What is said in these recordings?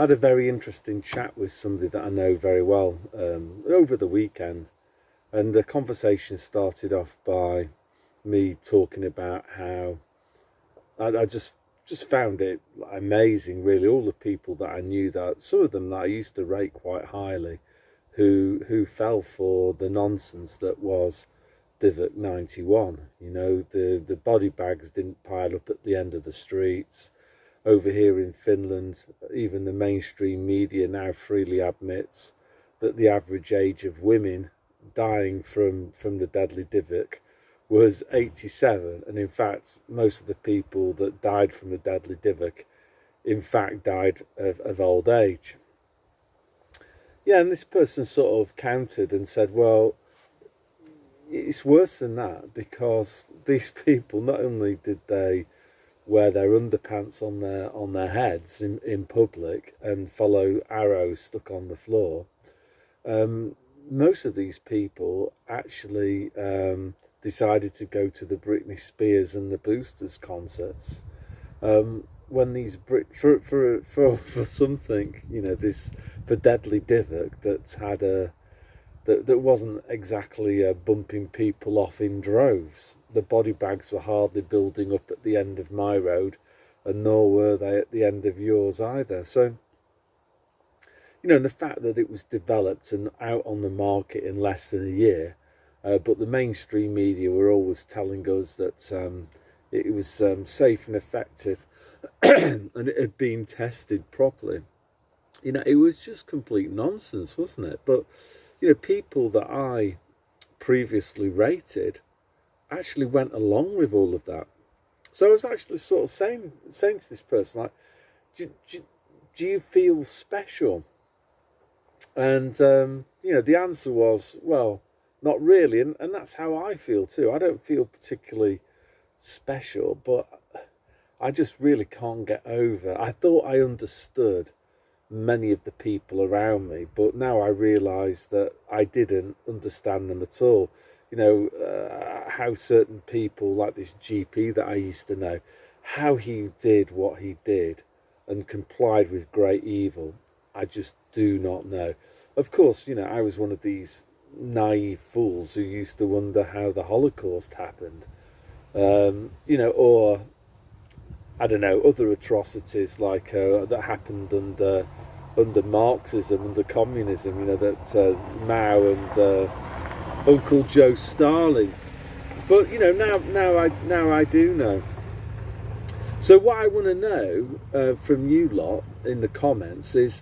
I had a very interesting chat with somebody that I know very well over the weekend, and the conversation started off by me talking about how I just found it amazing, really. All the people that I knew, that some of them that I used to rate quite highly, who fell for the nonsense that was Divock 91. You know, the body bags didn't pile up at the end of the streets. Over here in Finland, even the mainstream media now freely admits that the average age of women dying from the deadly Divock was 87, and in fact most of the people that died from the deadly Divock in fact died of old age. Yeah, and this person sort of countered and said, well, it's worse than that, because these people, not only did they wear their underpants on their heads in public and follow arrows stuck on the floor, most of these people actually decided to go to the Britney Spears and the Boosters concerts. When these for something, you know, this for deadly Divock that's had a that wasn't exactly bumping people off in droves. The body bags were hardly building up at the end of my road, and nor were they at the end of yours either. So, you know, and the fact that it was developed and out on the market in less than a year, but the mainstream media were always telling us that it was safe and effective and it had been tested properly. You know, it was just complete nonsense, wasn't it? But, you know, people that I previously rated actually went along with all of that. So I was actually sort of saying to this person, like, do you feel special? And, you know, the answer was, well, not really. And that's how I feel too. I don't feel particularly special, but I just really can't get over. I thought I understood many of the people around me, but now I realise that I didn't understand them at all. You know, how certain people, like this GP that I used to know, how he did what he did and complied with great evil, I just do not know. Of course, you know, I was one of these naive fools who used to wonder how the Holocaust happened, you know, or I don't know, other atrocities like that happened under Marxism, under communism. You know, that Mao and Uncle Joe Stalin. But you know, now I do know. So what I want to know from you lot in the comments is,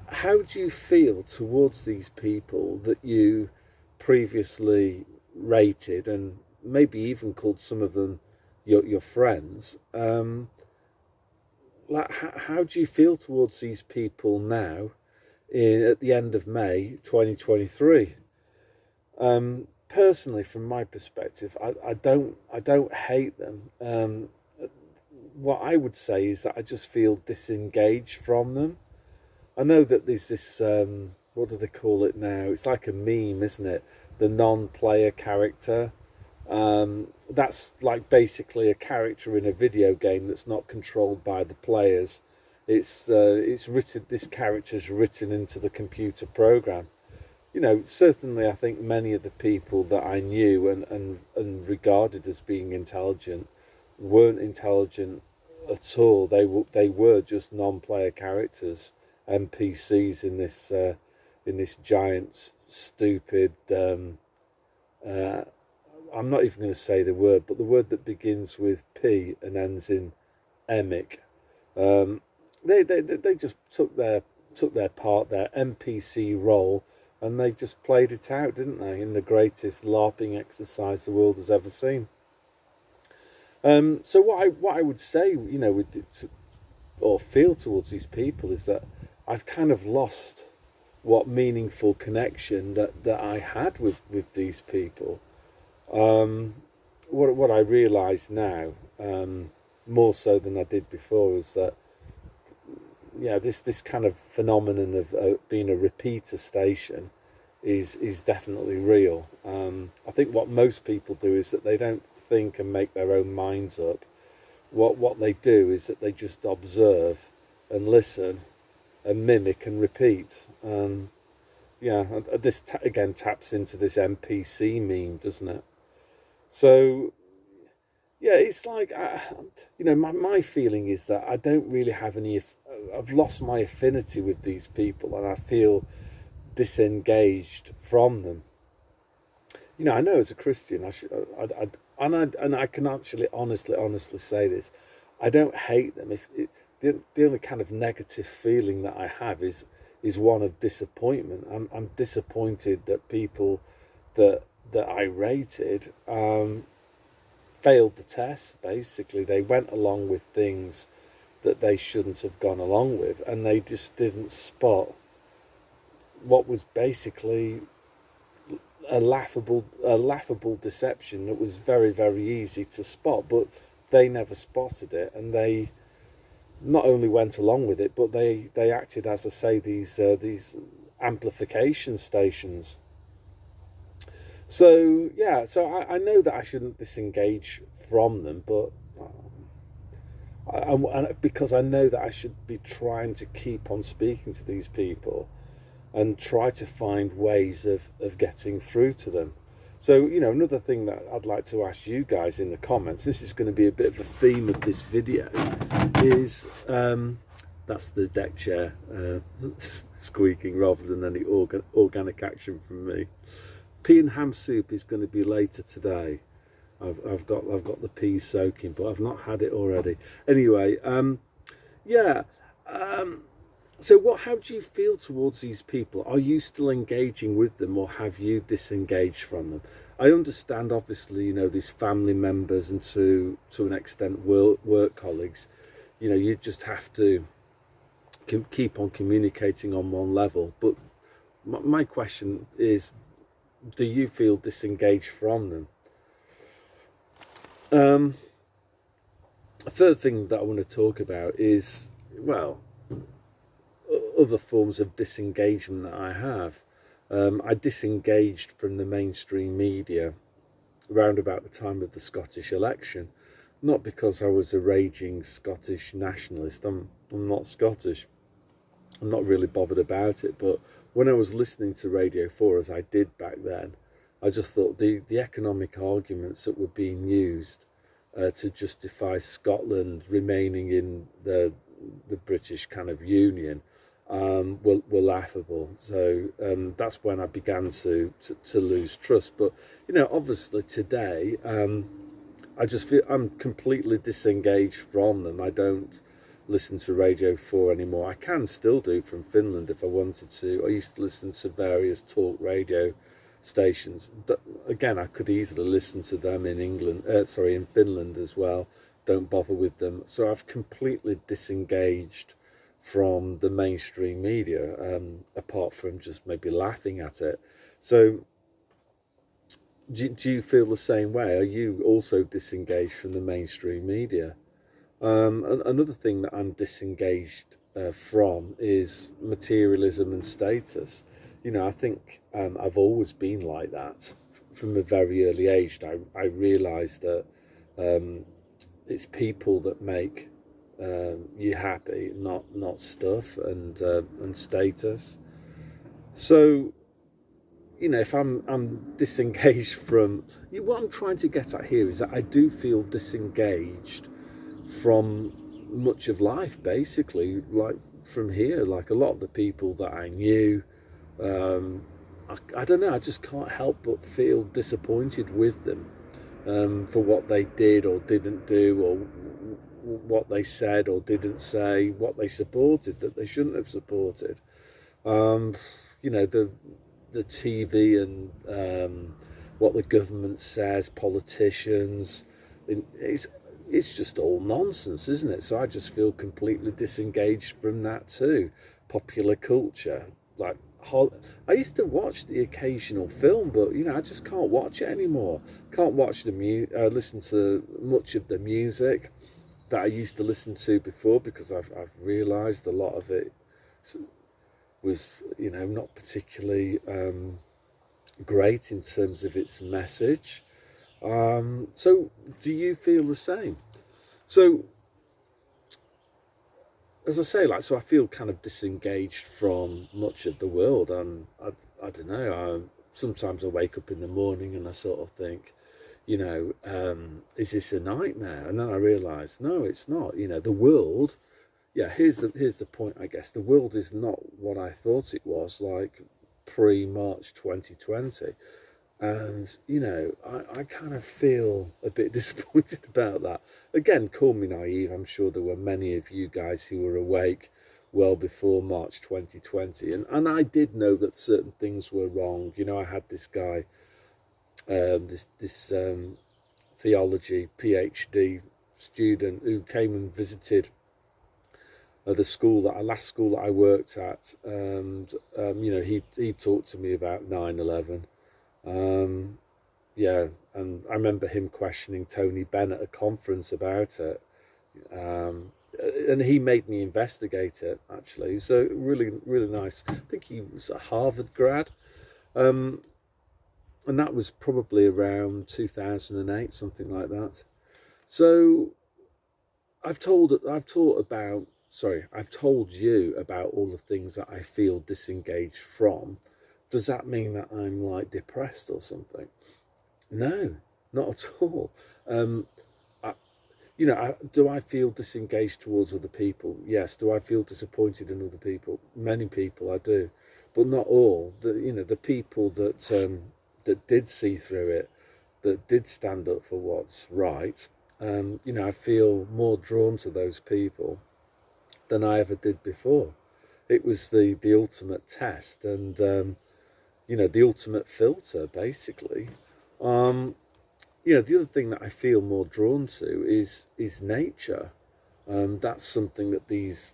how do you feel towards these people that you previously rated and maybe even called some of them your friends? Like, how do you feel towards these people now at the end of May 2023? Personally, from my perspective, I don't hate them. What I would say is that I just feel disengaged from them. I know that there's this, what do they call it now? It's like a meme, isn't it? The non-player character. That's like basically a character in a video game that's not controlled by the players. It's written. This character's written into the computer program. You know, certainly I think many of the people that I knew and regarded as being intelligent weren't intelligent at all. They were just non-player characters, NPCs in this giant stupid. I'm not even going to say the word, but the word that begins with P and ends in emic. They just took their part, their NPC role, and they just played it out, didn't they? In the greatest LARPing exercise the world has ever seen. So what I would say, you know, or feel towards these people is that I've kind of lost what meaningful connection that I had with these people. What I realise now, more so than I did before, is that yeah, this kind of phenomenon of being a repeater station is definitely real. I think what most people do is that they don't think and make their own minds up. What they do is that they just observe and listen, mimic and repeat. Yeah, this again taps into this NPC meme, doesn't it? So yeah, it's like my feeling is that I don't really have any. I've lost my affinity with these people, and I feel disengaged from them. I know as a Christian, I should, and I can actually honestly say this. I don't hate them. If it, the only kind of negative feeling that I have is one of disappointment. I'm disappointed that people that I rated failed the test. Basically, they went along with things that they shouldn't have gone along with, and they just didn't spot what was basically a laughable deception that was very easy to spot, but they never spotted it, and they not only went along with it, but they acted, as I say, these amplification stations. So yeah, so I know that I shouldn't disengage from them, but because I know that I should be trying to keep on speaking to these people and try to find ways of getting through to them. So, another thing that I'd like to ask you guys in the comments, this is going to be a bit of a theme of this video, is that's the deck chair squeaking rather than any organic action from me. Pea and ham soup is going to be later today. I've got the peas soaking, but I've not had it already. Anyway, yeah. So how do you feel towards these people? Are you still engaging with them, or have you disengaged from them? I understand, obviously, these family members and to an extent work colleagues, you just have to keep on communicating on one level. But my question is, do you feel disengaged from them? A third thing that I want to talk about is, well, other forms of disengagement that I have. I disengaged from the mainstream media around about the time of the Scottish election, not because I was a raging Scottish nationalist. I'm not Scottish. I'm not really bothered about it, but when I was listening to Radio 4, as I did back then, I just thought the economic arguments that were being used to justify Scotland remaining in the British kind of Union were laughable. So that's when I began to lose trust. But obviously today, I just feel I'm completely disengaged from them. I don't listen to Radio 4 anymore. I can still do from Finland if I wanted to. I used to listen to various talk radio stations. Again, I could easily listen to them in in Finland as well. Don't bother with them. So I've completely disengaged from the mainstream media, apart from just maybe laughing at it. So do you feel the same way? Are you also disengaged from the mainstream media? Another thing that I'm disengaged from is materialism and status. I think I've always been like that from a very early age. I realised that it's people that make you happy, not stuff and status. So if I'm disengaged from what I'm trying to get at here is that I do feel disengaged from much of life, basically, like from here. Like a lot of the people that I knew, I don't know, I just can't help but feel disappointed with them for what they did or didn't do, or what they said or didn't say, what they supported that they shouldn't have supported. The TV and what the government says, politicians, it's just all nonsense, isn't it? So I just feel completely disengaged from that too. Popular culture, like I used to watch the occasional film, but I just can't watch it anymore. Can't watch listen to much of the music that I used to listen to before, because I've realised a lot of it was not particularly great in terms of its message. So do you feel the same? So as I say, like, so I feel kind of disengaged from much of the world. And I don't know. Sometimes I wake up in the morning and I sort of think, is this a nightmare? And then I realise, no, it's not. The world. Yeah, here's the point. I guess the world is not what I thought it was. Like pre-March 2020. And, I kind of feel a bit disappointed about that. Again, call me naive. I'm sure there were many of you guys who were awake well before March 2020. And I did know that certain things were wrong. I had this guy, this theology PhD student who came and visited the last school that I worked at. And, he talked to me about 9/11. Yeah, and I remember him questioning Tony Benn at a conference about it, and he made me investigate it. Actually, so really, really nice. I think he was a Harvard grad, um, and that was probably around 2008, something like that. So I've told you about all the things that I feel disengaged from. Does that mean that I'm like depressed or something? No, not at all. Um, I, do I feel disengaged towards other people? Yes. Do I feel disappointed in other people? Many people I do, but not all. The people that did see through it, that did stand up for what's right. I feel more drawn to those people than I ever did before. It was the ultimate test, and the ultimate filter, basically. Um, the other thing that I feel more drawn to is nature. That's something that these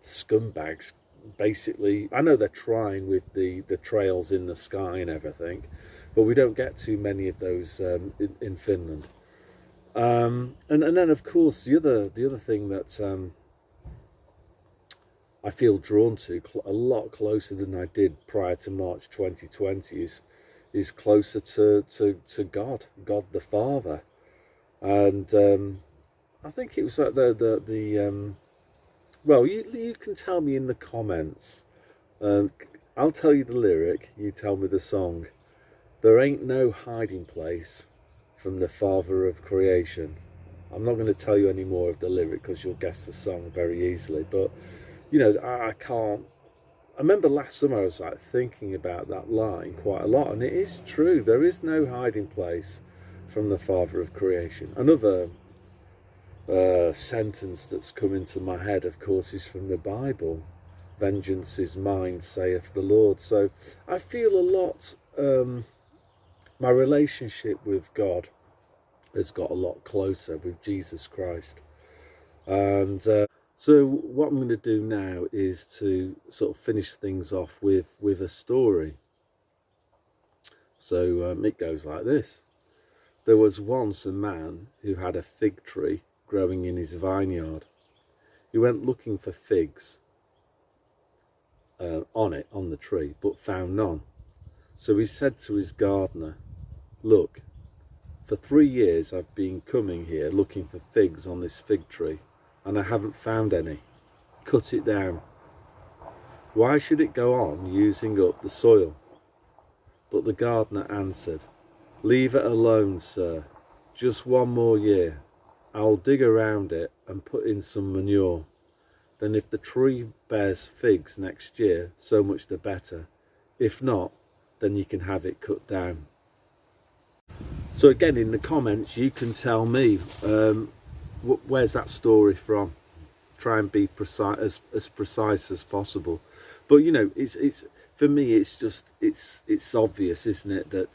scumbags basically. I know they're trying with the trails in the sky and everything, but we don't get too many of those in Finland. And then of course the other thing that I feel drawn to a lot closer than I did prior to March 2020 is closer to God the Father. And I think it was like the well, you can tell me in the comments. Um, I'll tell you the lyric. You tell me the song. There ain't no hiding place from the Father of creation. I'm not going to tell you any more of the lyric because you'll guess the song very easily. But I can't. I remember last summer I was like thinking about that line quite a lot, and it is true. There is no hiding place from the Father of creation. Another sentence that's come into my head, of course, is from the Bible. Vengeance is mine, saith the Lord. So I feel a lot. My relationship with God has got a lot closer with Jesus Christ, and so what I'm going to do now is to sort of finish things off with a story. So it goes like this. There was once a man who had a fig tree growing in his vineyard. He went looking for figs on the tree, but found none. So he said to his gardener, "Look, for 3 years I've been coming here looking for figs on this fig tree, and I haven't found any. Cut it down. Why should it go on using up the soil?" But the gardener answered, "Leave it alone, sir. Just 1 more year. I'll dig around it and put in some manure. Then if the tree bears figs next year, so much the better. If not, then you can have it cut down." So again, in the comments, you can tell me where's that story from. Try and be precise, as precise as possible. But it's for me, it's obvious, isn't it, that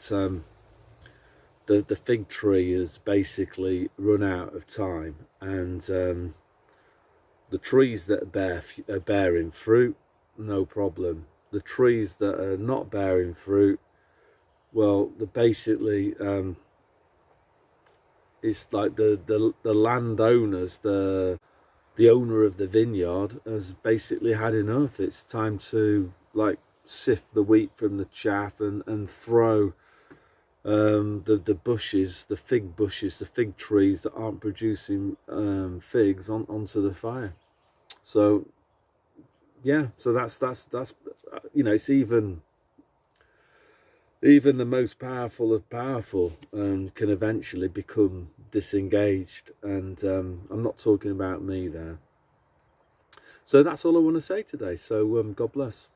the fig tree has basically run out of time, and the trees that are bearing fruit, no problem. The trees that are not bearing fruit, well, they're basically it's like the landowners, the owner of the vineyard has basically had enough. It's time to like sift the wheat from the chaff and throw the bushes, the fig bushes, the fig trees that aren't producing figs onto the fire. So yeah, so that's it's even the most powerful of powerful can eventually become disengaged, and I'm not talking about me there. So that's all I want to say today. So God bless.